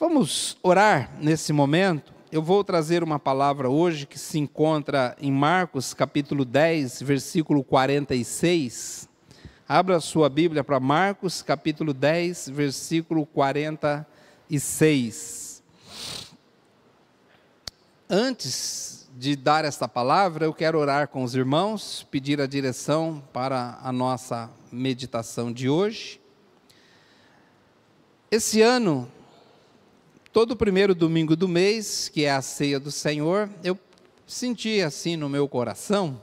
Vamos orar nesse momento. Eu vou trazer uma palavra hoje que se encontra em Marcos, capítulo 10, versículo 46. Abra sua Bíblia para Marcos, capítulo 10, versículo 46. Antes de dar esta palavra, eu quero orar com os irmãos, pedir a direção para a nossa meditação de hoje. Esse ano, todo primeiro domingo do mês, que é a ceia do Senhor, eu senti assim no meu coração,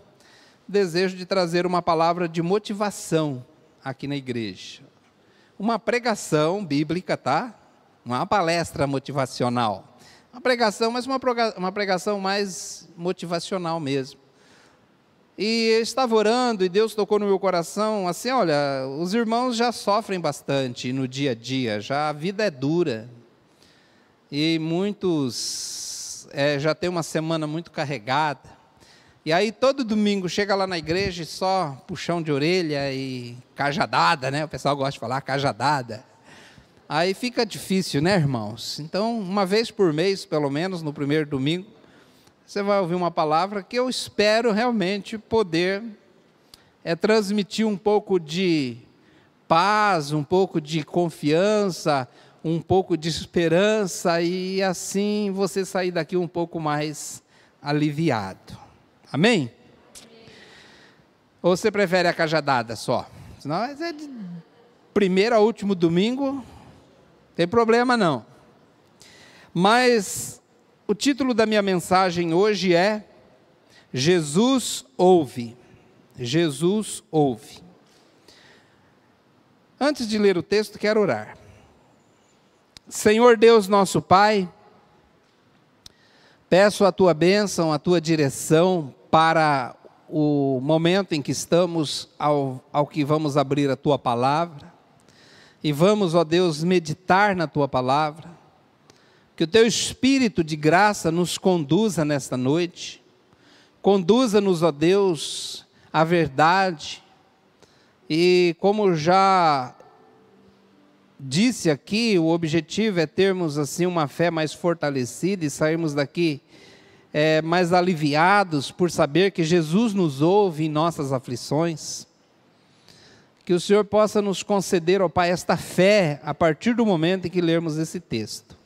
desejo de trazer uma palavra de motivação aqui na igreja. Uma pregação bíblica, tá? Não é uma palestra motivacional. Uma pregação, mas uma pregação mais motivacional mesmo. E eu estava orando e Deus tocou no meu coração, assim, olha, os irmãos já sofrem bastante no dia a dia, já a vida é dura. E muitos já tem uma semana muito carregada. E aí todo domingo chega lá na igreja e só puxão de orelha e cajadada, né? O pessoal gosta de falar cajadada. Aí fica difícil, né, irmãos? Então, uma vez por mês, pelo menos, no primeiro domingo, você vai ouvir uma palavra que eu espero realmente poder transmitir um pouco de paz, um pouco de confiança, um pouco de esperança e assim você sair daqui um pouco mais aliviado. Amém? Ou você prefere a cajadada só? Senão é de primeiro a último domingo, não tem problema não. Mas o título da minha mensagem hoje é Jesus ouve. Jesus ouve. Antes de ler o texto, quero orar. Senhor Deus nosso Pai, peço a Tua bênção, a Tua direção para o momento em que estamos, ao que vamos abrir a Tua palavra, e vamos, ó Deus, meditar na Tua palavra, que o Teu Espírito de graça nos conduza nesta noite, conduza-nos, ó Deus, à verdade, e como já disse aqui, o objetivo é termos assim uma fé mais fortalecida e sairmos daqui mais aliviados por saber que Jesus nos ouve em nossas aflições. Que o Senhor possa nos conceder, ó Pai, esta fé a partir do momento em que lermos esse texto.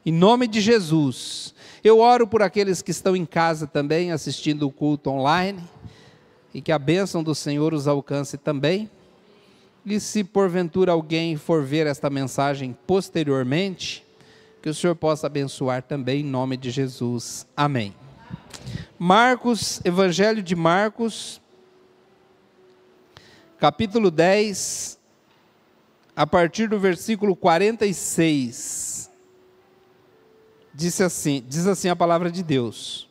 Em nome de Jesus, eu oro por aqueles que estão em casa também assistindo o culto online e que a bênção do Senhor os alcance também. E se porventura alguém for ver esta mensagem posteriormente, que o Senhor possa abençoar também em nome de Jesus. Amém. Marcos, Evangelho de Marcos, capítulo 10, a partir do versículo 46. Diz assim a palavra de Deus.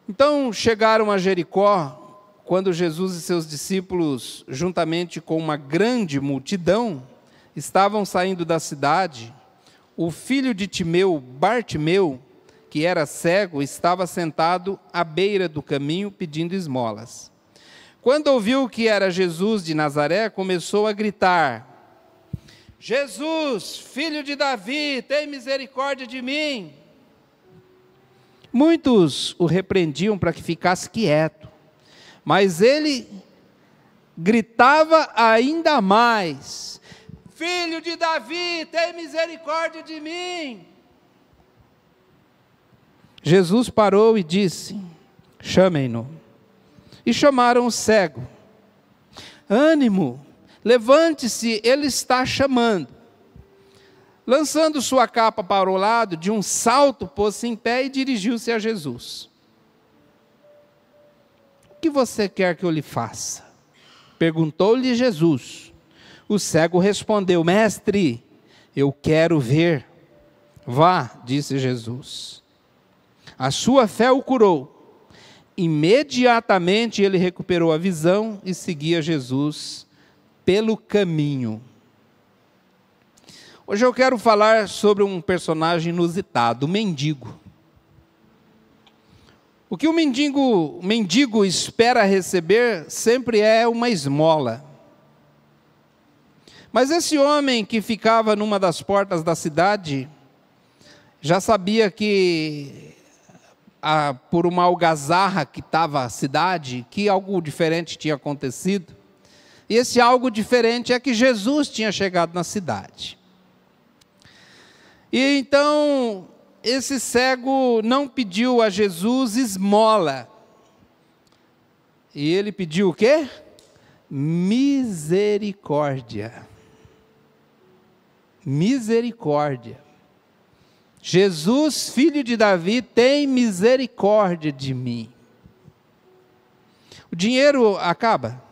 Então chegaram a Jericó, quando Jesus e seus discípulos, juntamente com uma grande multidão, estavam saindo da cidade, o filho de Timeu, Bartimeu, que era cego, estava sentado à beira do caminho pedindo esmolas. Quando ouviu que era Jesus de Nazaré, começou a gritar: Jesus, filho de Davi, tem misericórdia de mim. Muitos o repreendiam para que ficasse quieto. Mas ele gritava ainda mais: Filho de Davi, tem misericórdia de mim. Jesus parou e disse: Chamem-no. E chamaram o cego. Ânimo, levante-se, ele está chamando. Lançando sua capa para o lado, de um salto pôs-se em pé e dirigiu-se a Jesus. O que você quer que eu lhe faça? Perguntou-lhe Jesus. O cego respondeu: Mestre, eu quero ver. Vá, disse Jesus. A sua fé o curou. Imediatamente ele recuperou a visão e seguia Jesus pelo caminho. Hoje eu quero falar sobre um personagem inusitado, o mendigo. O que o mendigo espera receber sempre é uma esmola. Mas esse homem que ficava numa das portas da cidade já sabia que, por uma algazarra que estava a cidade, que algo diferente tinha acontecido. E esse algo diferente é que Jesus tinha chegado na cidade. E então, esse cego não pediu a Jesus esmola. E ele pediu o quê? Misericórdia. Misericórdia. Jesus, filho de Davi, tem misericórdia de mim. O dinheiro acaba,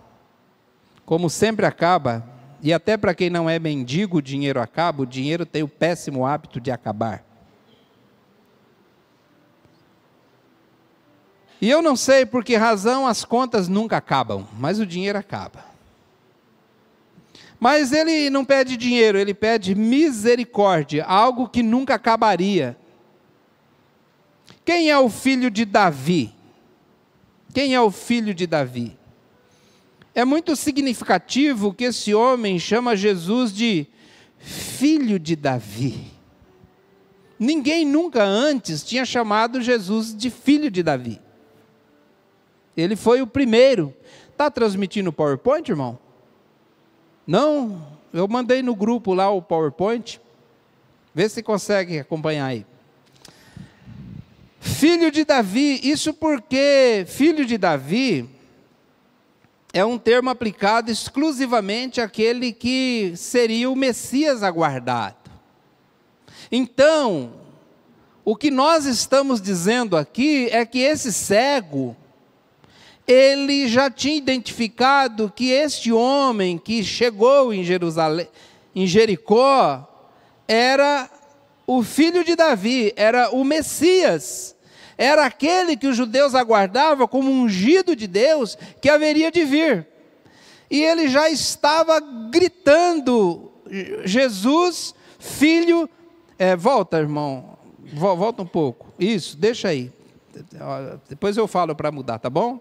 como sempre acaba, e até para quem não é mendigo, o dinheiro acaba, o dinheiro tem o péssimo hábito de acabar. E eu não sei por que razão as contas nunca acabam, mas o dinheiro acaba. Mas ele não pede dinheiro, ele pede misericórdia, algo que nunca acabaria. Quem é o filho de Davi? Quem é o filho de Davi? É muito significativo que esse homem chama Jesus de filho de Davi. Ninguém nunca antes tinha chamado Jesus de filho de Davi. Ele foi o primeiro. Está transmitindo o PowerPoint, irmão? Não? Eu mandei no grupo lá o PowerPoint. Vê se consegue acompanhar aí. Filho de Davi, isso porque filho de Davi é um termo aplicado exclusivamente àquele que seria o Messias aguardado. Então, o que nós estamos dizendo aqui é que esse cego, ele já tinha identificado que este homem que chegou em Jerusalém, em Jericó, era o filho de Davi, era o Messias, era aquele que os judeus aguardavam como ungido de Deus, que haveria de vir. E ele já estava gritando, Jesus, filho, volta irmão, volta um pouco, isso, deixa aí, depois eu falo para mudar, tá bom?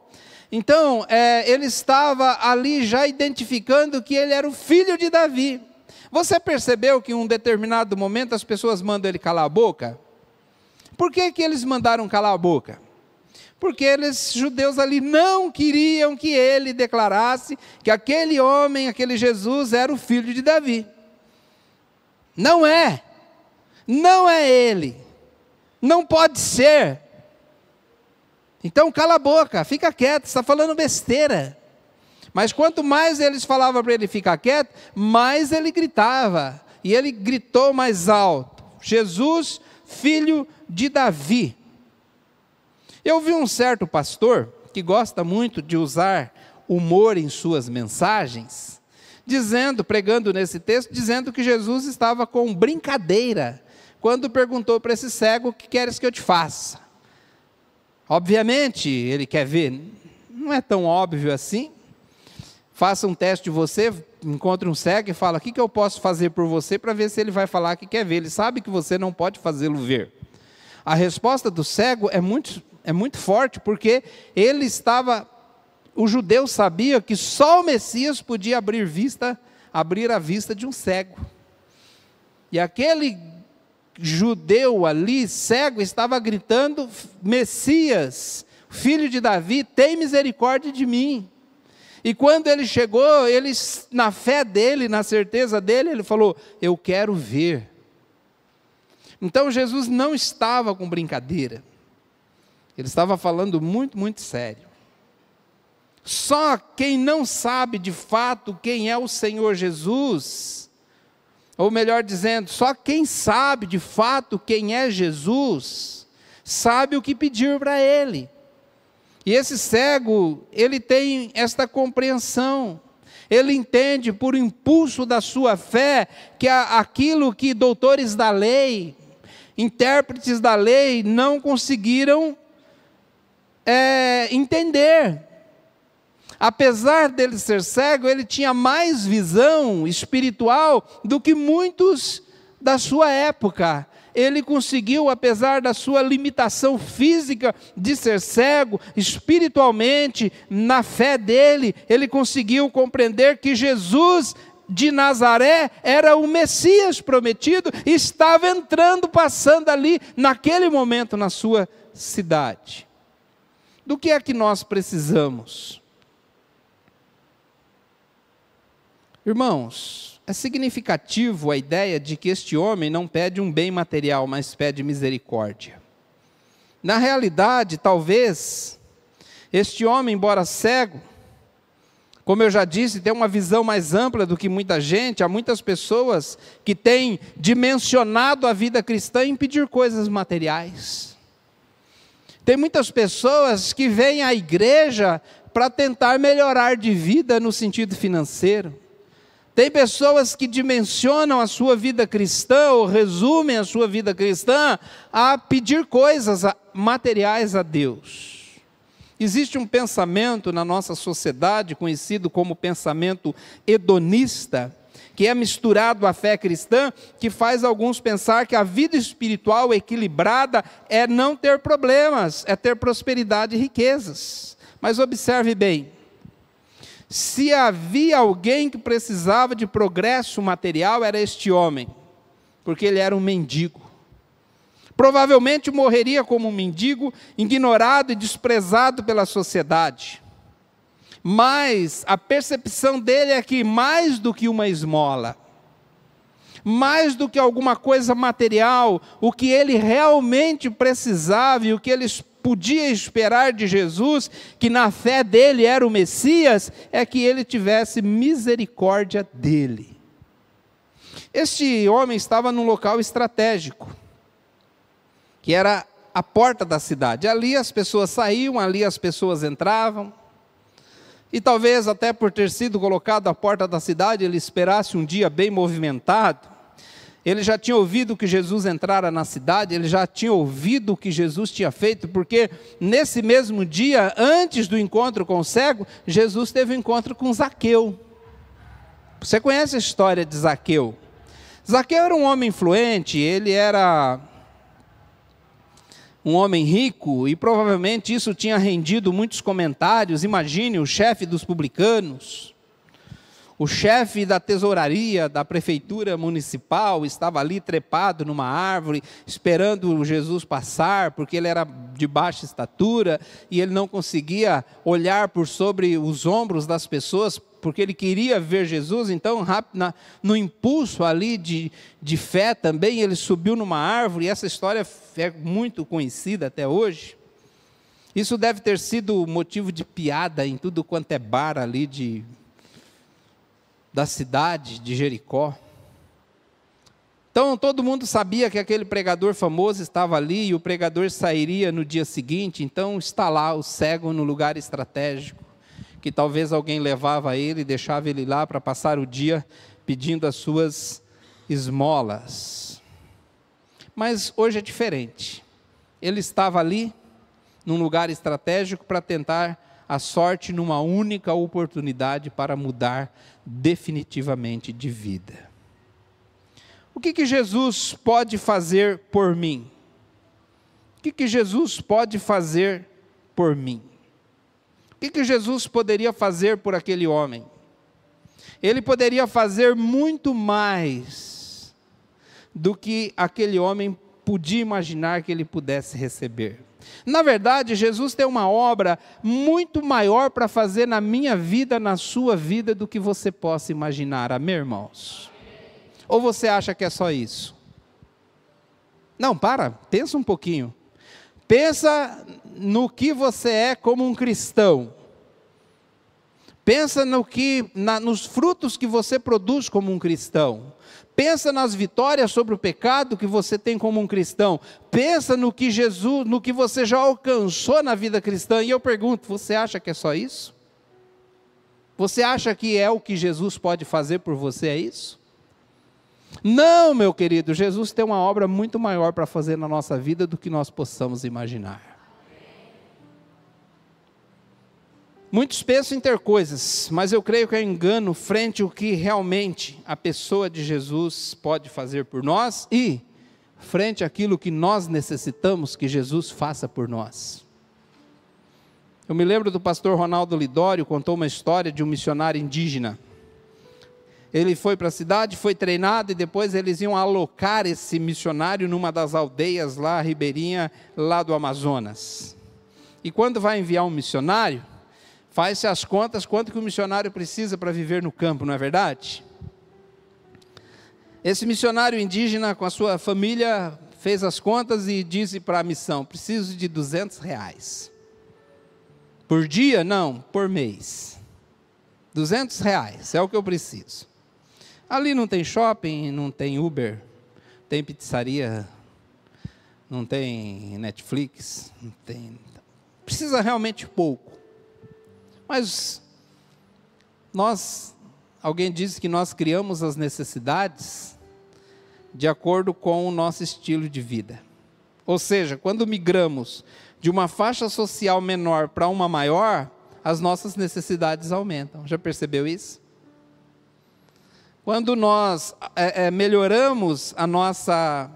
Então, ele estava ali já identificando que ele era o filho de Davi. Você percebeu que em um determinado momento as pessoas mandam ele calar a boca? Por que eles mandaram calar a boca? Porque eles, judeus ali, não queriam que ele declarasse que aquele homem, aquele Jesus, era o filho de Davi. Não é ele, não pode ser. Então cala a boca, fica quieto, você está falando besteira. Mas quanto mais eles falavam para ele ficar quieto, mais ele gritava. E ele gritou mais alto: Jesus, filho de Davi. Eu vi um certo pastor que gosta muito de usar humor em suas mensagens, pregando nesse texto, dizendo que Jesus estava com brincadeira, quando perguntou para esse cego: o que queres que eu te faça? Obviamente, ele quer ver, não é tão óbvio assim. Faça um teste de você, encontre um cego e fala: o que eu posso fazer por você, para ver se ele vai falar que quer ver. Ele sabe que você não pode fazê-lo ver. A resposta do cego é muito forte, porque o judeu sabia que só o Messias podia abrir a vista de um cego. E aquele judeu ali, cego, estava gritando: Messias, filho de Davi, tem misericórdia de mim. E quando ele chegou, na fé dele, na certeza dele, ele falou: eu quero ver. Então Jesus não estava com brincadeira, ele estava falando muito, muito sério. Só quem não sabe de fato quem é o Senhor Jesus, ou melhor dizendo, só quem sabe de fato quem é Jesus, sabe o que pedir para ele. E esse cego, ele tem esta compreensão, ele entende por impulso da sua fé, que aquilo que doutores da lei, intérpretes da lei, não conseguiram entender. Apesar dele ser cego, ele tinha mais visão espiritual do que muitos da sua época. Ele conseguiu, apesar da sua limitação física de ser cego, espiritualmente, na fé dele, ele conseguiu compreender que Jesus de Nazaré era o Messias prometido, e estava entrando, passando ali, naquele momento, na sua cidade. Do que é que nós precisamos? Irmãos, é significativo a ideia de que este homem não pede um bem material, mas pede misericórdia. Na realidade, talvez, este homem, embora cego, como eu já disse, tem uma visão mais ampla do que muita gente. Há muitas pessoas que têm dimensionado a vida cristã em pedir coisas materiais. Tem muitas pessoas que vêm à igreja para tentar melhorar de vida no sentido financeiro. Tem pessoas que dimensionam a sua vida cristã, ou resumem a sua vida cristã, a pedir coisas materiais a Deus. Existe um pensamento na nossa sociedade, conhecido como pensamento hedonista, que é misturado à fé cristã, que faz alguns pensar que a vida espiritual equilibrada é não ter problemas, é ter prosperidade e riquezas. Mas observe bem, se havia alguém que precisava de progresso material, era este homem, porque ele era um mendigo. Provavelmente morreria como um mendigo, ignorado e desprezado pela sociedade. Mas a percepção dele é que mais do que uma esmola, mais do que alguma coisa material, o que ele realmente precisava e o que ele podia esperar de Jesus, que na fé dele era o Messias, é que ele tivesse misericórdia dele. Este homem estava num local estratégico, que era a porta da cidade. Ali as pessoas saíam, ali as pessoas entravam. E talvez até por ter sido colocado à porta da cidade, ele esperasse um dia bem movimentado. Ele já tinha ouvido que Jesus entrara na cidade, ele já tinha ouvido o que Jesus tinha feito, porque nesse mesmo dia, antes do encontro com o cego, Jesus teve um encontro com Zaqueu. Você conhece a história de Zaqueu? Zaqueu era um homem influente, ele era um homem rico, e provavelmente isso tinha rendido muitos comentários. Imagine o chefe dos publicanos, o chefe da tesouraria da prefeitura municipal, estava ali trepado numa árvore, esperando Jesus passar, porque ele era de baixa estatura, e ele não conseguia olhar por sobre os ombros das pessoas, porque ele queria ver Jesus. Então, no impulso ali de fé também, ele subiu numa árvore, e essa história é muito conhecida até hoje. Isso deve ter sido motivo de piada em tudo quanto é bar ali da cidade de Jericó. Então, todo mundo sabia que aquele pregador famoso estava ali, e o pregador sairia no dia seguinte. Então, está lá o cego no lugar estratégico, que talvez alguém levava ele e deixava ele lá para passar o dia pedindo as suas esmolas. Mas hoje é diferente. Ele estava ali, num lugar estratégico, para tentar a sorte numa única oportunidade para mudar definitivamente de vida. O que Jesus pode fazer por mim? O que Jesus pode fazer por mim? O que Jesus poderia fazer por aquele homem? Ele poderia fazer muito mais do que aquele homem podia imaginar que ele pudesse receber. Na verdade, Jesus tem uma obra muito maior para fazer na minha vida, na sua vida, do que você possa imaginar. Amém, irmãos? Ou você acha que é só isso? Não, pensa um pouquinho. Pensa no que você é como um cristão. Pensa nos frutos que você produz como um cristão. Pensa nas vitórias sobre o pecado que você tem como um cristão. Pensa no que você já alcançou na vida cristã. E eu pergunto, você acha que é só isso? Você acha que é o que Jesus pode fazer por você, é isso? Não, meu querido, Jesus tem uma obra muito maior para fazer na nossa vida do que nós possamos imaginar. Muitos pensam em ter coisas, mas eu creio que é engano frente ao que realmente a pessoa de Jesus pode fazer por nós e frente àquilo que nós necessitamos que Jesus faça por nós. Eu me lembro do pastor Ronaldo Lidório, contou uma história de um missionário indígena. Ele foi para a cidade, foi treinado, e depois eles iam alocar esse missionário numa das aldeias lá, ribeirinha, lá do Amazonas. E quando vai enviar um missionário, faz-se as contas, quanto que o missionário precisa para viver no campo, não é verdade? Esse missionário indígena, com a sua família, fez as contas e disse para a missão: preciso de R$200. Por dia? Não, por mês. R$200 é o que eu preciso. Ali não tem shopping, não tem Uber, tem pizzaria, não tem Netflix, não tem... Precisa realmente pouco. Mas alguém disse que nós criamos as necessidades de acordo com o nosso estilo de vida. Ou seja, quando migramos de uma faixa social menor para uma maior, as nossas necessidades aumentam. Já percebeu isso? Quando nós melhoramos a nossa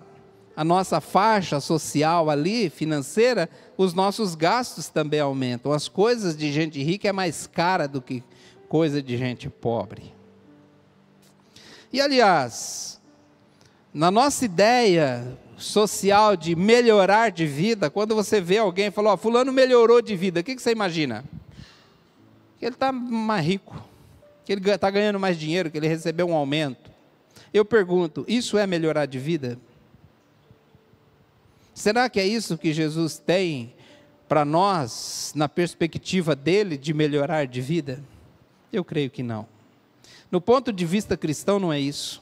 faixa social ali, financeira, os nossos gastos também aumentam. As coisas de gente rica é mais cara do que coisa de gente pobre. E aliás, na nossa ideia social de melhorar de vida, quando você vê alguém e fala: fulano melhorou de vida, o que você imagina? Que ele está mais rico, que ele está ganhando mais dinheiro, que ele recebeu um aumento. Eu pergunto, isso é melhorar de vida? Será que é isso que Jesus tem para nós, na perspectiva dele, de melhorar de vida? Eu creio que não. No ponto de vista cristão, não é isso.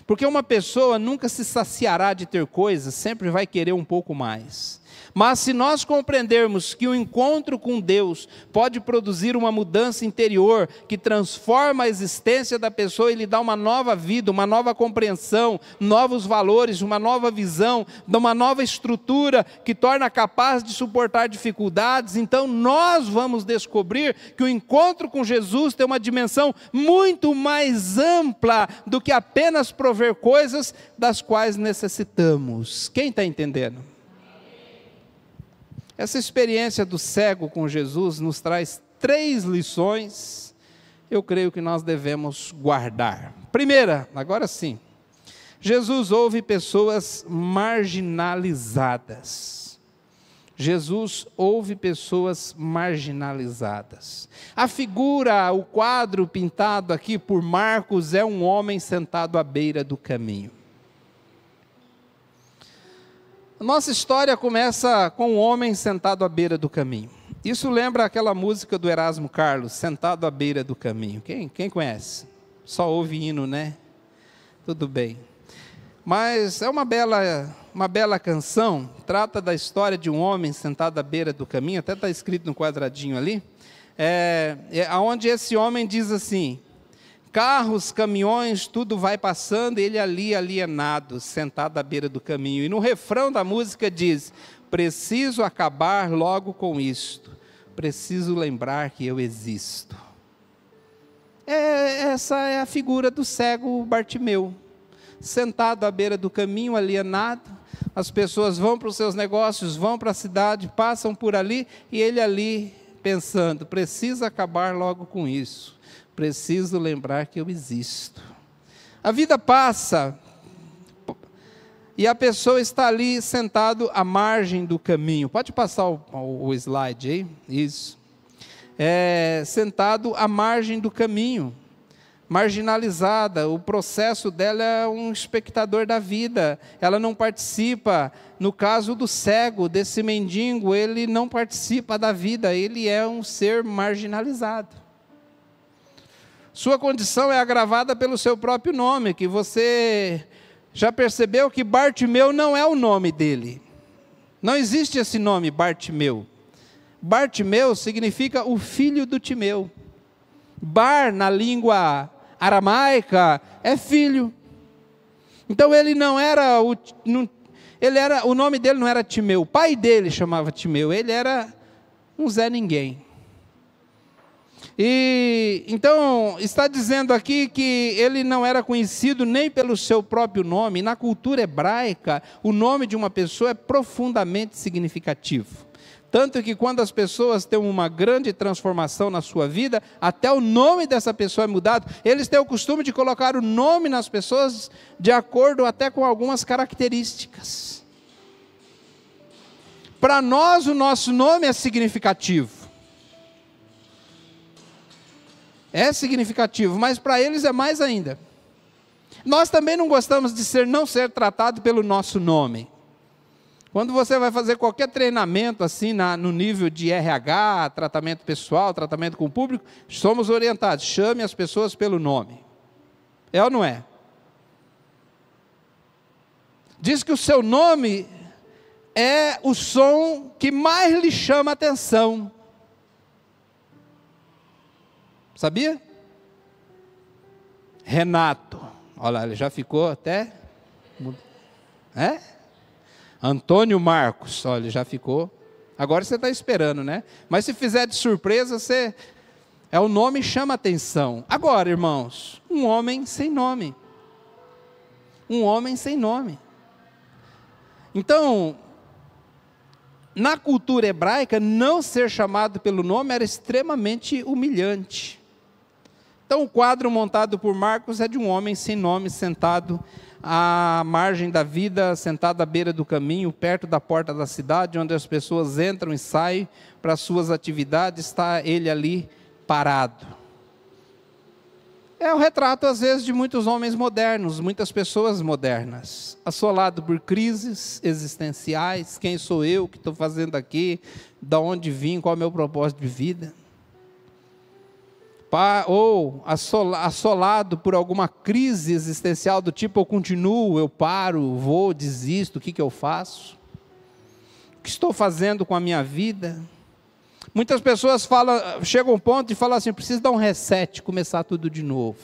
Porque uma pessoa nunca se saciará de ter coisas, sempre vai querer um pouco mais. Mas se nós compreendermos que o encontro com Deus pode produzir uma mudança interior, que transforma a existência da pessoa e lhe dá uma nova vida, uma nova compreensão, novos valores, uma nova visão, uma nova estrutura, que torna capaz de suportar dificuldades, então nós vamos descobrir que o encontro com Jesus tem uma dimensão muito mais ampla do que apenas prover coisas das quais necessitamos. Quem está entendendo? Essa experiência do cego com Jesus nos traz 3 lições, eu creio que nós devemos guardar. Primeira, agora sim, Jesus ouve pessoas marginalizadas. Jesus ouve pessoas marginalizadas. A figura, o quadro pintado aqui por Marcos é um homem sentado à beira do caminho. Nossa história começa com um homem sentado à beira do caminho. Isso lembra aquela música do Erasmo Carlos, Sentado à Beira do Caminho. Quem conhece? Só ouve hino, né? Tudo bem. Mas é uma bela canção, trata da história de um homem sentado à beira do caminho, até está escrito no quadradinho ali, onde esse homem diz assim: carros, caminhões, tudo vai passando, ele ali alienado, sentado à beira do caminho. E no refrão da música diz: preciso acabar logo com isto, preciso lembrar que eu existo. Essa é a figura do cego Bartimeu, sentado à beira do caminho, alienado. As pessoas vão para os seus negócios, vão para a cidade, passam por ali, e ele ali pensando: preciso acabar logo com isso, preciso lembrar que eu existo. A vida passa e a pessoa está ali sentado à margem do caminho. Pode passar o slide aí? Isso. Sentado à margem do caminho, marginalizada. O processo dela é um espectador da vida, ela não participa. No caso do cego, desse mendigo, ele não participa da vida, ele é um ser marginalizado. Sua condição é agravada pelo seu próprio nome, que você já percebeu que Bartimeu não é o nome dele. Não existe esse nome, Bartimeu. Bartimeu significa o filho do Timeu. Bar, na língua aramaica, é filho. Então ele não era, o nome dele não era Timeu, o pai dele chamava Timeu, ele era um Zé Ninguém. E então está dizendo aqui que ele não era conhecido nem pelo seu próprio nome. Na cultura hebraica, o nome de uma pessoa é profundamente significativo. Tanto que quando as pessoas têm uma grande transformação na sua vida, até o nome dessa pessoa é mudado. Eles têm o costume de colocar o nome nas pessoas de acordo até com algumas características. Para nós, o nosso nome é significativo. É significativo, mas para eles é mais ainda. Nós também não gostamos de não ser tratado pelo nosso nome. Quando você vai fazer qualquer treinamento assim no nível de RH, tratamento pessoal, tratamento com o público, somos orientados, chame as pessoas pelo nome. É ou não é? Diz que o seu nome é o som que mais lhe chama a atenção. Sabia? Renato. Olha lá, ele já ficou até... Antônio Marcos, olha, já ficou. Agora você está esperando, né? Mas se fizer de surpresa, o nome chama atenção. Agora, irmãos, um homem sem nome. Um homem sem nome. Então, na cultura hebraica, não ser chamado pelo nome era extremamente humilhante. Então, o quadro montado por Marcos é de um homem sem nome, sentado à margem da vida, sentado à beira do caminho, perto da porta da cidade, onde as pessoas entram e saem para suas atividades, está ele ali parado. É o retrato, às vezes, de muitos homens modernos, muitas pessoas modernas, assolado por crises existenciais: quem sou eu, o que estou fazendo aqui, de onde vim, qual é o meu propósito de vida? Ou assolado por alguma crise existencial do tipo: eu continuo, eu paro, vou, desisto, o que eu faço? O que estou fazendo com a minha vida? Muitas pessoas chegam a um ponto e falam assim: preciso dar um reset, começar tudo de novo.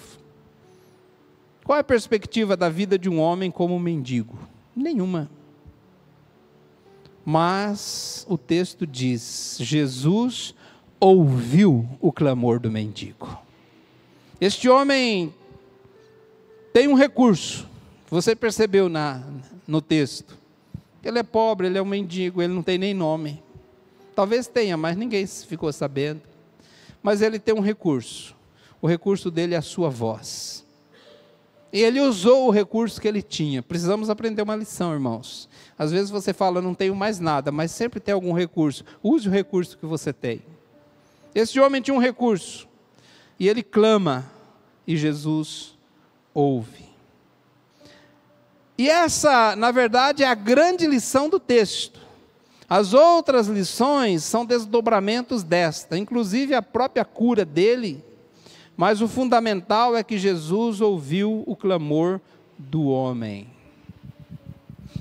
Qual é a perspectiva da vida de um homem como mendigo? Nenhuma. Mas o texto diz: Jesus ouviu o clamor do mendigo. Este homem tem um recurso. Você percebeu no texto? Ele é pobre, ele é um mendigo, ele não tem nem nome. Talvez tenha, mas ninguém ficou sabendo. Mas ele tem um recurso. O recurso dele é a sua voz. E ele usou o recurso que ele tinha. Precisamos aprender uma lição, irmãos. Às vezes você fala: não tenho mais nada, mas sempre tem algum recurso. Use o recurso que você tem. Esse homem tinha um recurso, e ele clama, e Jesus ouve. E essa, na verdade, é a grande lição do texto. As outras lições são desdobramentos desta, inclusive a própria cura dele, mas o fundamental é que Jesus ouviu o clamor do homem.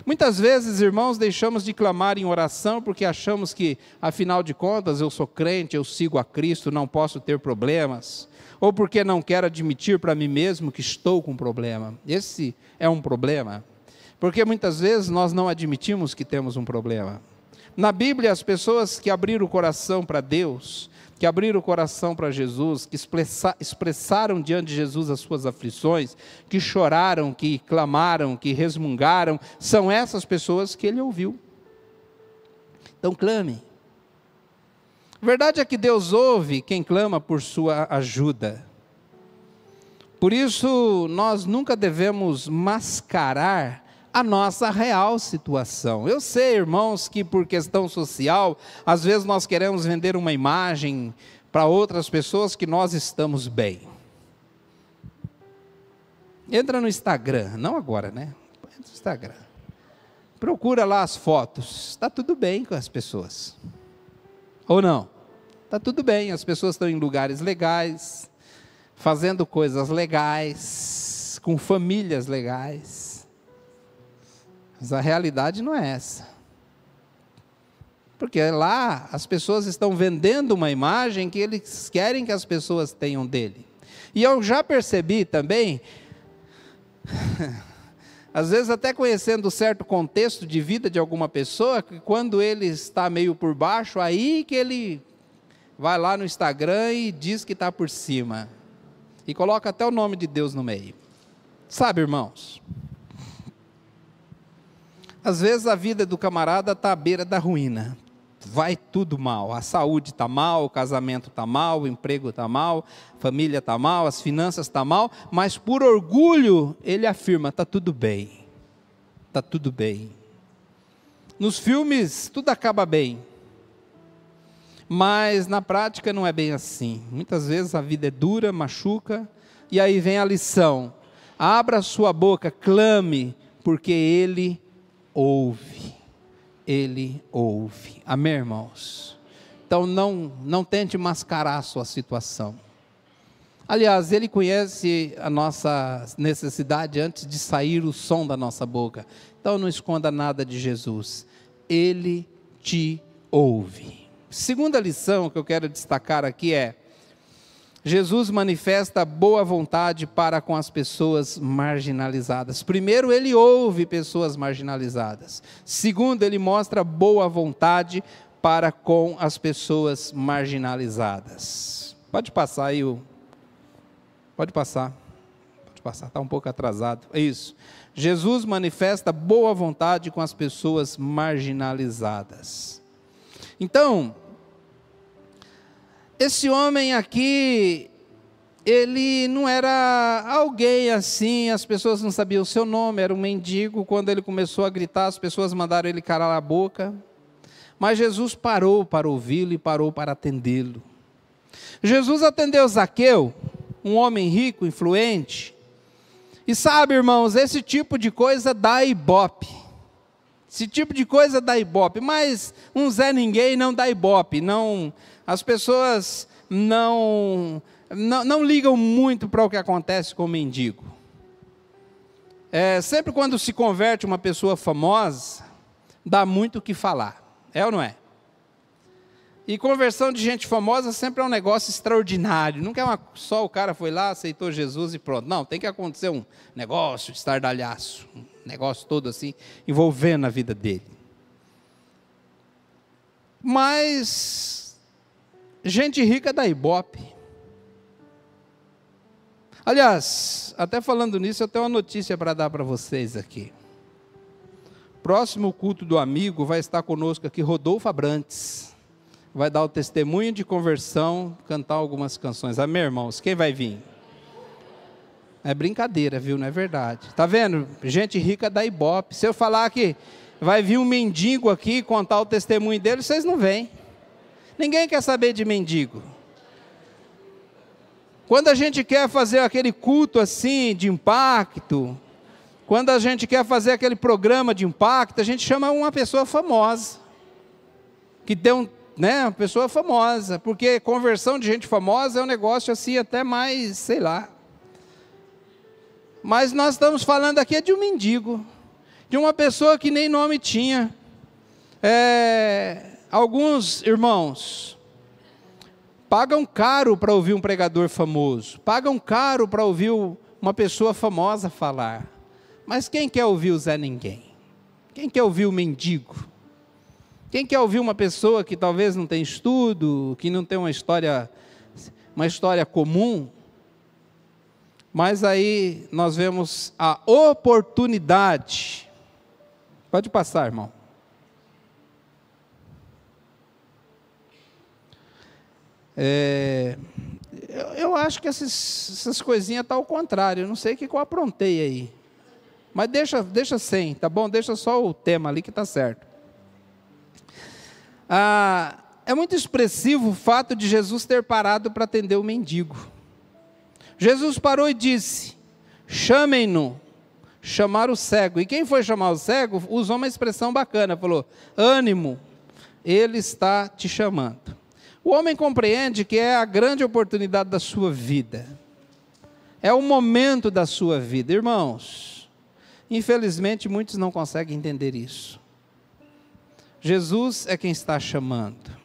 Muitas vezes, irmãos, deixamos de clamar em oração porque achamos que, afinal de contas, eu sou crente, eu sigo a Cristo, não posso ter problemas. Ou porque não quero admitir para mim mesmo que estou com problema. Esse é um problema. Porque muitas vezes nós não admitimos que temos um problema. Na Bíblia, as pessoas que abriram o coração para Deus, que abriram o coração para Jesus, que expressaram diante de Jesus as suas aflições, que choraram, que clamaram, que resmungaram, são essas pessoas que ele ouviu. Então clame. A verdade é que Deus ouve quem clama por sua ajuda. Por isso, nós nunca devemos mascarar a nossa real situação. Eu sei, irmãos, que por questão social, às vezes nós queremos vender uma imagem para outras pessoas que nós estamos bem. Entra no Instagram, não agora, né? Entra no Instagram. Procura lá as fotos. Está tudo bem com as pessoas. Ou não? Está tudo bem, as pessoas estão em lugares legais, fazendo coisas legais, com famílias legais. Mas a realidade não é essa. Porque lá as pessoas estão vendendo uma imagem que eles querem que as pessoas tenham dele. E eu já percebi também, às vezes até conhecendo certo contexto de vida de alguma pessoa, que quando ele está meio por baixo, aí que ele vai lá no Instagram e diz que está por cima. E coloca até o nome de Deus no meio. Sabe, irmãos? Às vezes a vida do camarada está à beira da ruína. vai tudo mal. A saúde está mal, o casamento está mal, o emprego está mal, a família está mal, as finanças estão mal, mas por orgulho ele afirma, está tudo bem, está tudo bem. Nos filmes tudo acaba bem, mas na prática não é bem assim. Muitas vezes a vida é dura, machuca, e aí vem a lição: abra sua boca, clame, porque Ele ouve. Ele ouve. Amém, irmãos? Então não tente mascarar a sua situação. Aliás, Ele conhece a nossa necessidade antes de sair o som da nossa boca. Então não esconda nada de Jesus. Ele te ouve. Segunda lição que eu quero destacar aqui é: Jesus manifesta boa vontade para com as pessoas marginalizadas. Primeiro, Ele ouve pessoas marginalizadas. Segundo, Ele mostra boa vontade para com as pessoas marginalizadas. Pode passar aí Pode passar, está um pouco atrasado. É isso. Jesus manifesta boa vontade com as pessoas marginalizadas. Então, esse homem aqui, ele não era alguém assim, as pessoas não sabiam o seu nome, era um mendigo. Quando ele começou a gritar, as pessoas mandaram ele calar a boca. Mas Jesus parou para ouvi-lo e parou para atendê-lo. Jesus atendeu Zaqueu, um homem rico, influente. E sabe, irmãos, esse tipo de coisa dá ibope. Esse tipo de coisa dá ibope, mas um Zé Ninguém não dá ibope. Não, as pessoas não ligam muito para o que acontece com o mendigo. Sempre quando se converte uma pessoa famosa, dá muito o que falar. É ou não é? E conversão de gente famosa sempre é um negócio extraordinário. Nunca é só o cara foi lá, aceitou Jesus e pronto. Não, tem que acontecer um negócio estardalhaço, um negócio todo assim, envolvendo a vida dele. Mas gente rica dá ibope. Aliás, até falando nisso, eu tenho uma notícia para dar para vocês aqui. Próximo culto do amigo vai estar conosco aqui Rodolfo Abrantes. Vai dar o testemunho de conversão, cantar algumas canções. Amém, irmãos? Quem vai vir? É brincadeira, viu? Não é verdade. Tá vendo? Gente rica dá ibope. Se eu falar que vai vir um mendigo aqui contar o testemunho dele, vocês não vêm. Ninguém quer saber de mendigo. Quando a gente quer fazer aquele culto assim, de impacto, quando a gente quer fazer aquele programa de impacto, a gente chama uma pessoa famosa, que tem uma pessoa famosa, porque conversão de gente famosa é um negócio assim até mais, sei lá. Mas nós estamos falando aqui de um mendigo, de uma pessoa que nem nome tinha. Alguns irmãos pagam caro para ouvir um pregador famoso, pagam caro para ouvir uma pessoa famosa falar. Mas quem quer ouvir o Zé Ninguém? Quem quer ouvir o mendigo? Quem quer ouvir uma pessoa que talvez não tem estudo, que não tem uma história comum? Mas aí nós vemos a oportunidade. Pode passar, irmão. Eu acho que essas coisinhas estão ao contrário. Eu não sei o que eu aprontei aí. Mas deixa sem, tá bom? Deixa só o tema ali que está certo. É muito expressivo o fato de Jesus ter parado para atender o mendigo. Jesus parou e disse: chamem-no. Chamar o cego. E quem foi chamar o cego usou uma expressão bacana, falou: ânimo, ele está te chamando. O homem compreende que é a grande oportunidade da sua vida, é o momento da sua vida. Irmãos, infelizmente muitos não conseguem entender isso. Jesus é quem está chamando.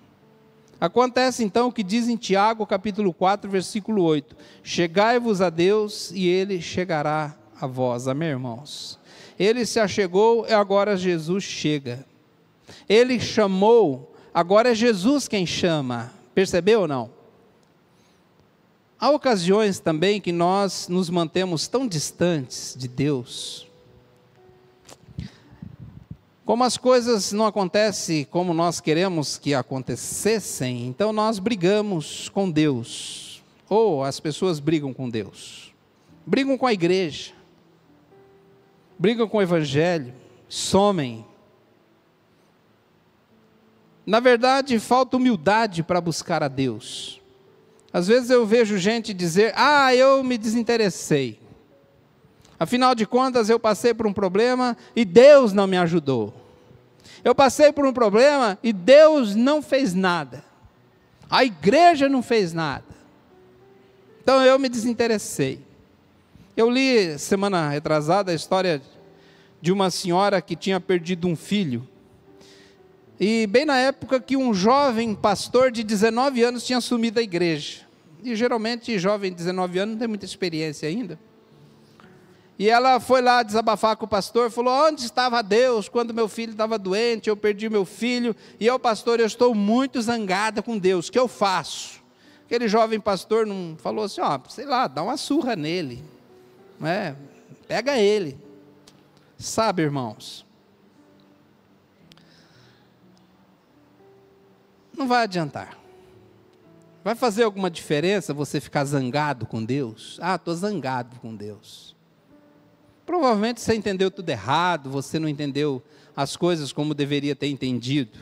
Acontece então o que diz em Tiago capítulo 4, versículo 8: chegai-vos a Deus e Ele chegará a vós. Amém, irmãos? Ele se achegou e agora Jesus chega. Ele chamou, agora é Jesus quem chama. Percebeu ou não? Há ocasiões também que nós nos mantemos tão distantes de Deus. Como as coisas não acontecem como nós queremos que acontecessem, então nós brigamos com Deus. Ou as pessoas brigam com Deus. Brigam com a igreja. Brigam com o evangelho. Somem. Na verdade, falta humildade para buscar a Deus. Às vezes eu vejo gente dizer, eu me desinteressei. Afinal de contas, eu passei por um problema e Deus não me ajudou. Eu passei por um problema e Deus não fez nada. A igreja não fez nada. Então eu me desinteressei. Eu li semana retrasada a história de uma senhora que tinha perdido um filho. E bem na época que um jovem pastor de 19 anos tinha assumido a igreja. E geralmente jovem de 19 anos não tem muita experiência ainda. E ela foi lá desabafar com o pastor, falou, onde estava Deus quando meu filho estava doente, eu perdi meu filho, e eu, pastor, eu estou muito zangada com Deus, o que eu faço? Aquele jovem pastor não falou assim, sei lá, dá uma surra nele, pega ele. Sabe, irmãos, não vai adiantar. Vai fazer alguma diferença você ficar zangado com Deus? Estou zangado com Deus. Provavelmente você entendeu tudo errado, você não entendeu as coisas como deveria ter entendido.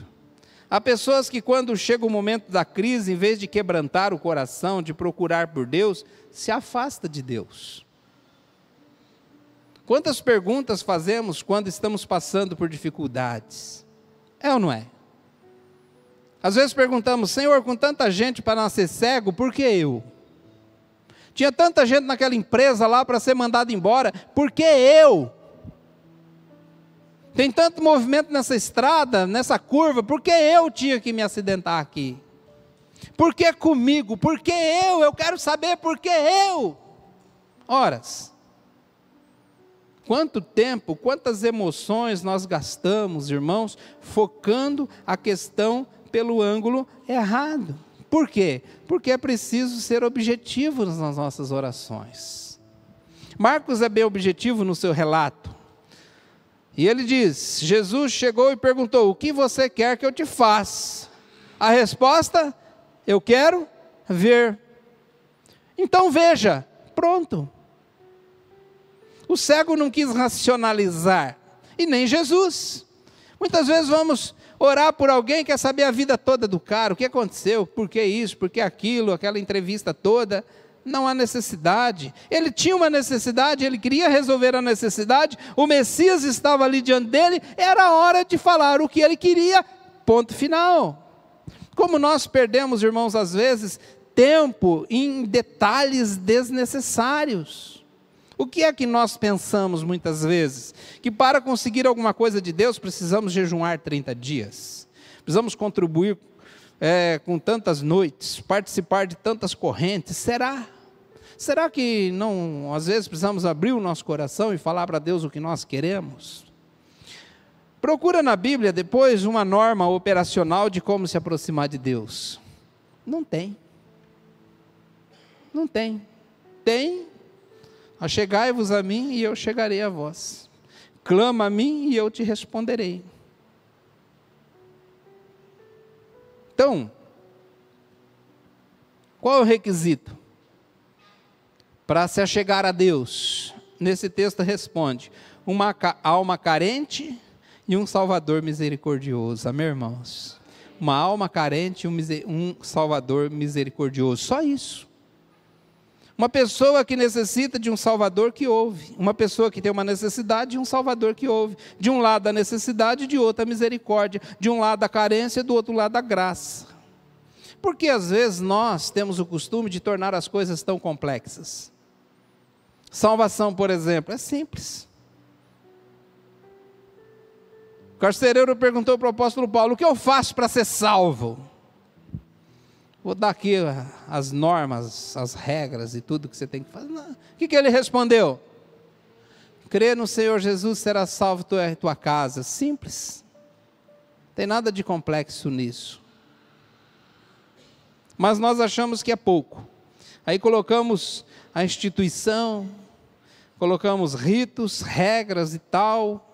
Há pessoas que quando chega o momento da crise, em vez de quebrantar o coração, de procurar por Deus, se afasta de Deus. Quantas perguntas fazemos quando estamos passando por dificuldades? É ou não é? Às vezes perguntamos, Senhor, com tanta gente para nascer cego, por que eu? Tinha tanta gente naquela empresa lá para ser mandado embora, por que eu? Tem tanto movimento nessa estrada, nessa curva, por que eu tinha que me acidentar aqui? Por que comigo? Por que eu? Eu quero saber por que eu? Horas. Quanto tempo, quantas emoções nós gastamos, irmãos, focando a questão pelo ângulo errado. Por quê? Porque é preciso ser objetivo nas nossas orações. Marcos é bem objetivo no seu relato. E ele diz, Jesus chegou e perguntou, o que você quer que eu te faça? A resposta, eu quero ver. Então veja, pronto. O cego não quis racionalizar, e nem Jesus. Muitas vezes vamos orar por alguém, quer saber a vida toda do cara, o que aconteceu, por que isso, por que aquilo, aquela entrevista toda. Não há necessidade. Ele tinha uma necessidade, ele queria resolver a necessidade, o Messias estava ali diante dele, era a hora de falar o que ele queria, ponto final. Como nós perdemos, irmãos, às vezes, tempo em detalhes desnecessários. O que é que nós pensamos muitas vezes? Que para conseguir alguma coisa de Deus, precisamos jejuar 30 dias. Precisamos contribuir com tantas noites, participar de tantas correntes. Será? Será que não, às vezes, precisamos abrir o nosso coração e falar para Deus o que nós queremos? Procura na Bíblia depois uma norma operacional de como se aproximar de Deus. Não tem. Não tem. Tem. Achegai-vos a mim e eu chegarei a vós. Clama a mim e eu te responderei. Então, qual é o requisito para se achegar a Deus? Nesse texto responde, uma alma carente e um Salvador misericordioso. Amém, irmãos? Uma alma carente e um Salvador misericordioso. Só isso. Uma pessoa que necessita de um Salvador que ouve. Uma pessoa que tem uma necessidade de um Salvador que ouve. De um lado a necessidade, de outro a misericórdia. De um lado a carência, do outro lado a graça. Porque às vezes nós temos o costume de tornar as coisas tão complexas. Salvação, por exemplo, é simples. O carcereiro perguntou para o apóstolo Paulo, o que eu faço para ser salvo? Vou dar aqui as normas, as regras e tudo que você tem que fazer. Não. O que ele respondeu? Crê no Senhor Jesus, será salvo tu e tua casa. Simples. Não tem nada de complexo nisso. Mas nós achamos que é pouco. Aí colocamos a instituição, colocamos ritos, regras e tal.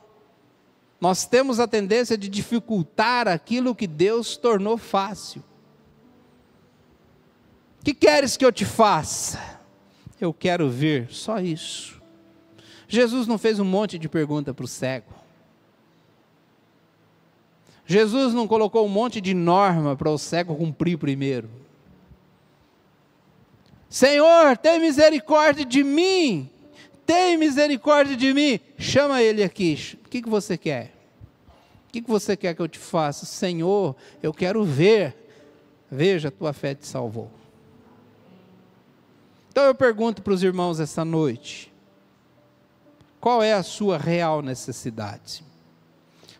Nós temos a tendência de dificultar aquilo que Deus tornou fácil. O que queres que eu te faça? Eu quero ver, só isso. Jesus não fez um monte de pergunta para o cego. Jesus não colocou um monte de norma para o cego cumprir primeiro. Senhor, tem misericórdia de mim. Tem misericórdia de mim. Chama ele aqui. O que você quer? O que você quer que eu te faça? Senhor, eu quero ver. Veja, a tua fé te salvou. Então eu pergunto para os irmãos essa noite: qual é a sua real necessidade?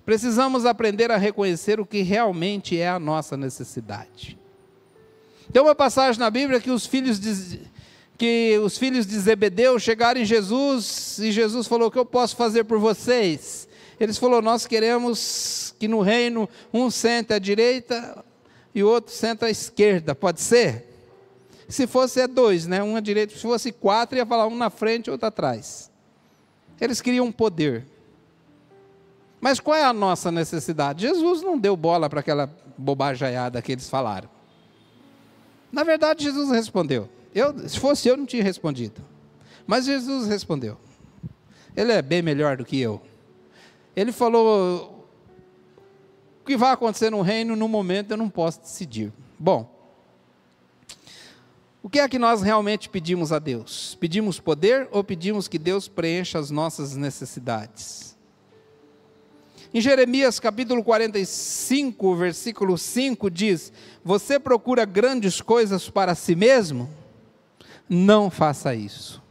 Precisamos aprender a reconhecer o que realmente é a nossa necessidade. Tem uma passagem na Bíblia que os filhos de Zebedeu chegaram em Jesus, e Jesus falou: o que eu posso fazer por vocês? Eles falaram: nós queremos que no reino um sente à direita e o outro senta à esquerda, pode ser? Se fosse dois, né? Um à direita, se fosse 4, ia falar um na frente e outro atrás. Eles queriam poder. Mas qual é a nossa necessidade? Jesus não deu bola para aquela bobajaiada que eles falaram. Na verdade, Jesus respondeu. Se fosse eu, não tinha respondido. Mas Jesus respondeu. Ele é bem melhor do que eu. Ele falou: o que vai acontecer no reino, no momento, eu não posso decidir. Bom, o que é que nós realmente pedimos a Deus? Pedimos poder ou pedimos que Deus preencha as nossas necessidades? Em Jeremias capítulo 45, versículo 5 diz: você procura grandes coisas para si mesmo? Não faça isso.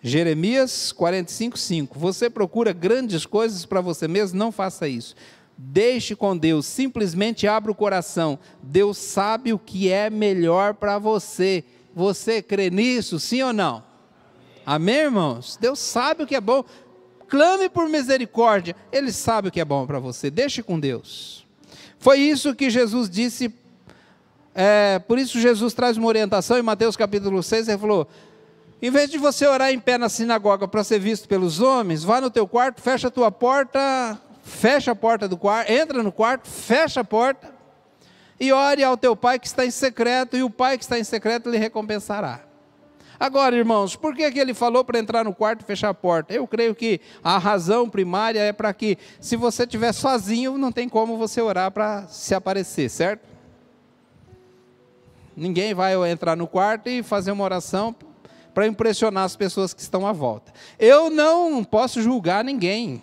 Jeremias 45, 5. Você procura grandes coisas para você mesmo? Não faça isso. Deixe com Deus, simplesmente abra o coração. Deus sabe o que é melhor para você. Você crê nisso, sim ou não? Amém, irmãos? Deus sabe o que é bom. Clame por misericórdia. Ele sabe o que é bom para você. Deixe com Deus. Foi isso que Jesus disse. Por isso Jesus traz uma orientação em Mateus capítulo 6. Ele falou: em vez de você orar em pé na sinagoga para ser visto pelos homens, vá no teu quarto, fecha a tua porta, fecha a porta do quarto, entra no quarto, fecha a porta e ore ao teu pai que está em secreto, e o pai que está em secreto lhe recompensará. Agora, irmãos, por que ele falou para entrar no quarto e fechar a porta? Eu creio que a razão primária é para que, se você estiver sozinho, não tem como você orar para se aparecer, certo? Ninguém vai entrar no quarto e fazer uma oração para impressionar as pessoas que estão à volta. Eu não posso julgar ninguém,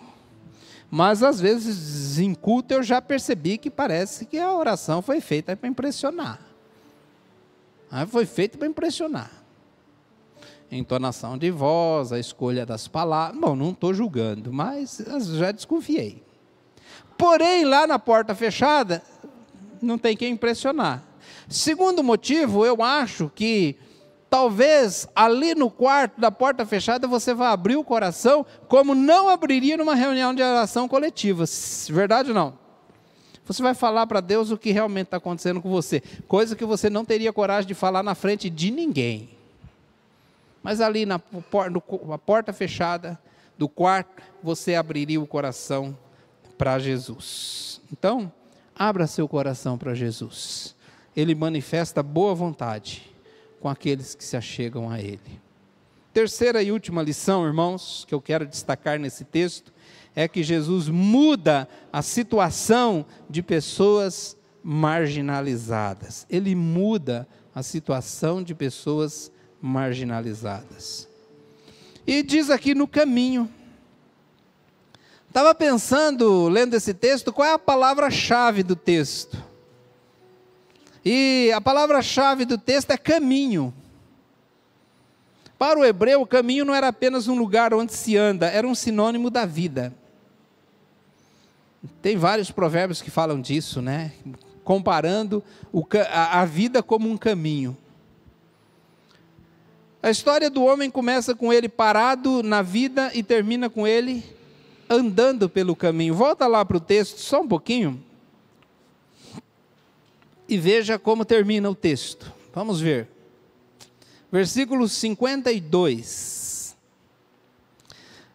mas às vezes em culto eu já percebi que parece que a oração foi feita para impressionar. Foi feita para impressionar. Entonação de voz, a escolha das palavras. Bom, não estou julgando, mas já desconfiei. Porém, lá na porta fechada, não tem quem impressionar. Segundo motivo, eu acho que talvez ali no quarto da porta fechada você vai abrir o coração como não abriria numa reunião de oração coletiva. Verdade ou não? Você vai falar para Deus o que realmente está acontecendo com você. Coisa que você não teria coragem de falar na frente de ninguém. Mas ali na porta fechada do quarto, você abriria o coração para Jesus. Então, abra seu coração para Jesus. Ele manifesta boa vontade com aqueles que se achegam a Ele. Terceira e última lição, irmãos, que eu quero destacar nesse texto, é que Jesus muda a situação de pessoas marginalizadas. Ele muda a situação de pessoas marginalizadas. E diz aqui no caminho. Estava pensando, lendo esse texto, qual é a palavra-chave do texto? E a palavra-chave do texto é caminho. Para o hebreu, o caminho não era apenas um lugar onde se anda, era um sinônimo da vida. Tem vários provérbios que falam disso, né? Comparando a vida como um caminho. A história do homem começa com ele parado na vida e termina com ele andando pelo caminho. Volta lá para o texto só um pouquinho e veja como termina o texto. Vamos ver. Versículo 52.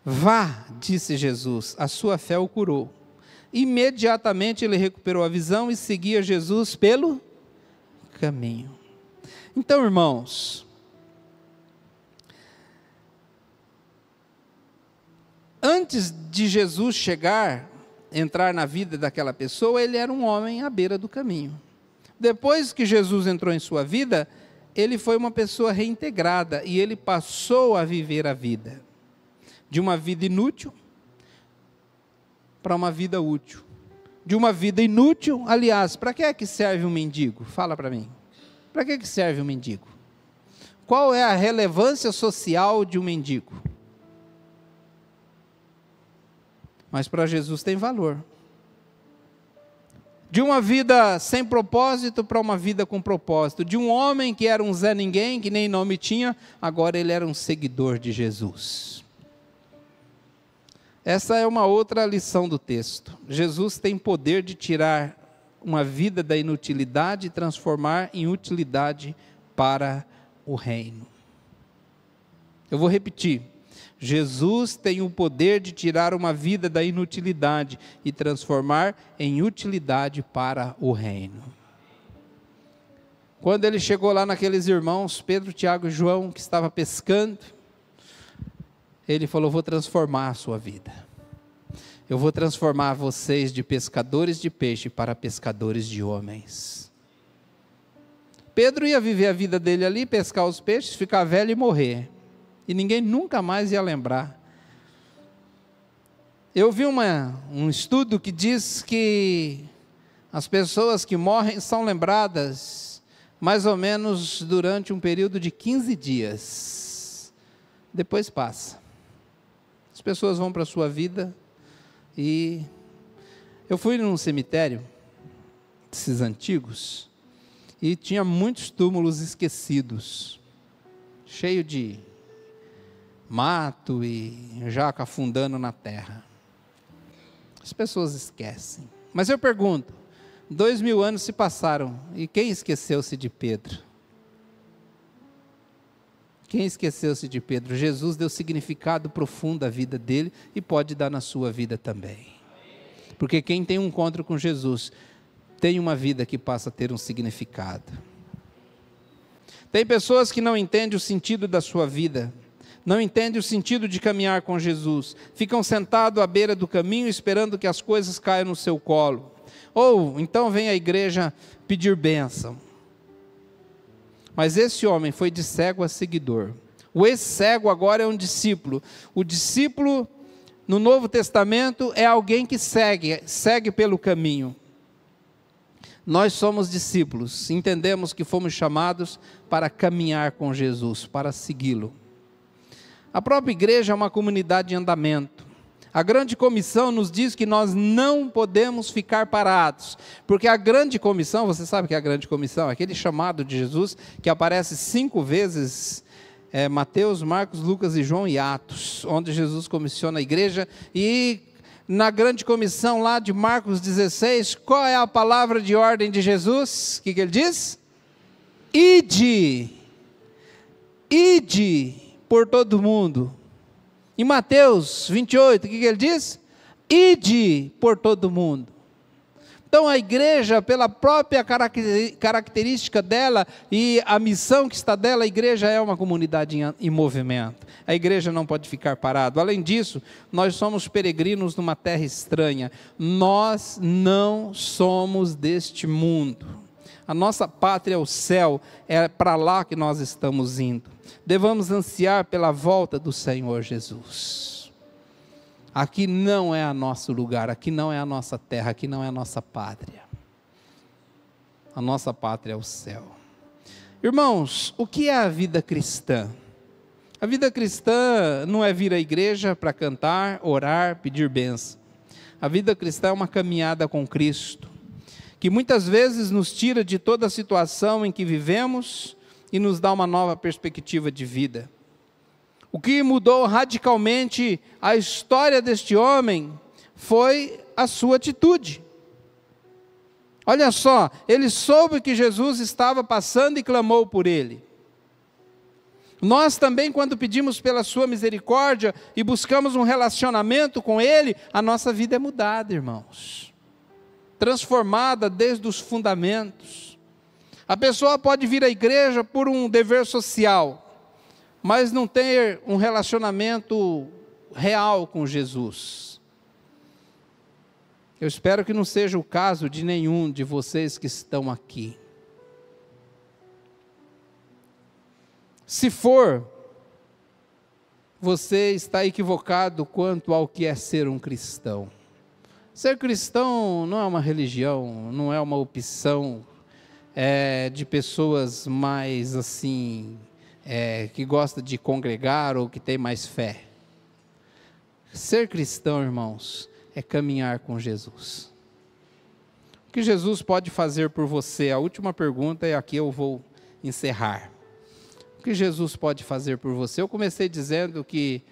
Vá, disse Jesus, a sua fé o curou. Imediatamente ele recuperou a visão e seguia Jesus pelo caminho. Então, irmãos, antes de Jesus entrar na vida daquela pessoa, ele era um homem à beira do caminho. Depois que Jesus entrou em sua vida, ele foi uma pessoa reintegrada e ele passou a viver a vida. De uma vida inútil para uma vida útil. De uma vida inútil, aliás, para que é que serve um mendigo? Fala para mim. Para que serve um mendigo? Qual é a relevância social de um mendigo? Mas para Jesus tem valor. De uma vida sem propósito para uma vida com propósito. De um homem que era um Zé Ninguém, que nem nome tinha, agora ele era um seguidor de Jesus. Essa é uma outra lição do texto. Jesus tem poder de tirar uma vida da inutilidade e transformar em utilidade para o reino. Eu vou repetir. Jesus tem o poder de tirar uma vida da inutilidade e transformar em utilidade para o reino. Quando ele chegou lá naqueles irmãos, Pedro, Tiago e João, que estavam pescando, ele falou: vou transformar a sua vida. Eu vou transformar vocês de pescadores de peixe para pescadores de homens. Pedro ia viver a vida dele ali, pescar os peixes, ficar velho e morrer. E ninguém nunca mais ia lembrar. Eu vi um estudo que diz que as pessoas que morrem são lembradas mais ou menos durante um período de 15 dias. Depois passa. As pessoas vão para a sua vida e... Eu fui num cemitério, desses antigos, e tinha muitos túmulos esquecidos, cheio de mato e jaca afundando na terra. As pessoas esquecem. Mas eu pergunto, 2000 anos se passaram, e quem esqueceu-se de Pedro? Quem esqueceu-se de Pedro? Jesus deu significado profundo à vida dele e pode dar na sua vida também. Porque quem tem um encontro com Jesus, tem uma vida que passa a ter um significado. Tem pessoas que não entendem o sentido da sua vida, não entendem o sentido de caminhar com Jesus, ficam sentados à beira do caminho esperando que as coisas caiam no seu colo, ou então vem à igreja pedir bênção. Mas esse homem foi de cego a seguidor. O ex-cego agora é um discípulo. O discípulo no Novo Testamento é alguém que segue pelo caminho. Nós somos discípulos, entendemos que fomos chamados para caminhar com Jesus, para segui-lo. A própria igreja é uma comunidade em andamento. A grande comissão nos diz que nós não podemos ficar parados, porque a grande comissão, você sabe o que é a grande comissão? Aquele chamado de Jesus que aparece 5 vezes, Mateus, Marcos, Lucas e João e Atos, onde Jesus comissiona a igreja. E na grande comissão lá de Marcos 16, qual é a palavra de ordem de Jesus? O que ele diz? Ide por todo mundo. Em Mateus 28, o que ele diz? Ide por todo mundo. Então a igreja, pela própria característica dela e a missão que está dela, a igreja é uma comunidade em movimento. A igreja não pode ficar parada. Além disso, nós somos peregrinos numa terra estranha. Nós não somos deste mundo. A nossa pátria é o céu, é para lá que nós estamos indo. Devemos ansiar pela volta do Senhor Jesus. Aqui não é o nosso lugar, aqui não é a nossa terra, aqui não é a nossa pátria. A nossa pátria é o céu. Irmãos, o que é a vida cristã? A vida cristã não é vir à igreja para cantar, orar, pedir bênção. A vida cristã é uma caminhada com Cristo, que muitas vezes nos tira de toda a situação em que vivemos e nos dá uma nova perspectiva de vida. O que mudou radicalmente a história deste homem foi a sua atitude. Olha só, ele soube que Jesus estava passando e clamou por ele. Nós também, quando pedimos pela sua misericórdia e buscamos um relacionamento com Ele, a nossa vida é mudada, irmãos. Transformada desde os fundamentos. A pessoa pode vir à igreja por um dever social, mas não ter um relacionamento real com Jesus. Eu espero que não seja o caso de nenhum de vocês que estão aqui. Se for, você está equivocado quanto ao que é ser um cristão. Ser cristão não é uma religião, não é uma opção de pessoas mais assim, que gostam de congregar ou que tem mais fé. Ser cristão, irmãos, é caminhar com Jesus. O que Jesus pode fazer por você? A última pergunta e aqui eu vou encerrar. O que Jesus pode fazer por você? Eu comecei dizendo que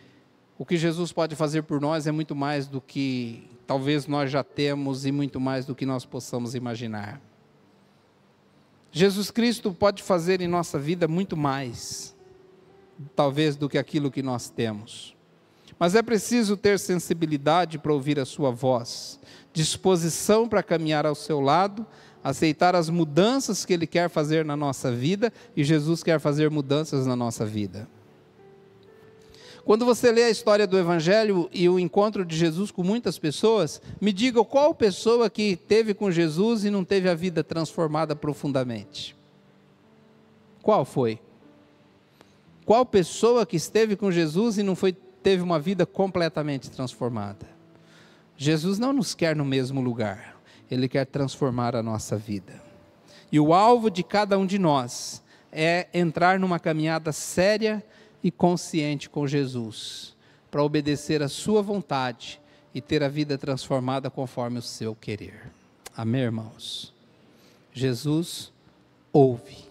o que Jesus pode fazer por nós é muito mais do que talvez nós já temos e muito mais do que nós possamos imaginar. Jesus Cristo pode fazer em nossa vida muito mais, talvez, do que aquilo que nós temos. Mas é preciso ter sensibilidade para ouvir a sua voz, disposição para caminhar ao seu lado, aceitar as mudanças que Ele quer fazer na nossa vida, e Jesus quer fazer mudanças na nossa vida. Quando você lê a história do Evangelho e o encontro de Jesus com muitas pessoas, me diga qual pessoa que esteve com Jesus e não teve a vida transformada profundamente. Qual foi? Qual pessoa que esteve com Jesus e não teve uma vida completamente transformada? Jesus não nos quer no mesmo lugar. Ele quer transformar a nossa vida. E o alvo de cada um de nós é entrar numa caminhada séria e consciente com Jesus, para obedecer a sua vontade e ter a vida transformada conforme o seu querer. Amém, irmãos? Jesus ouve.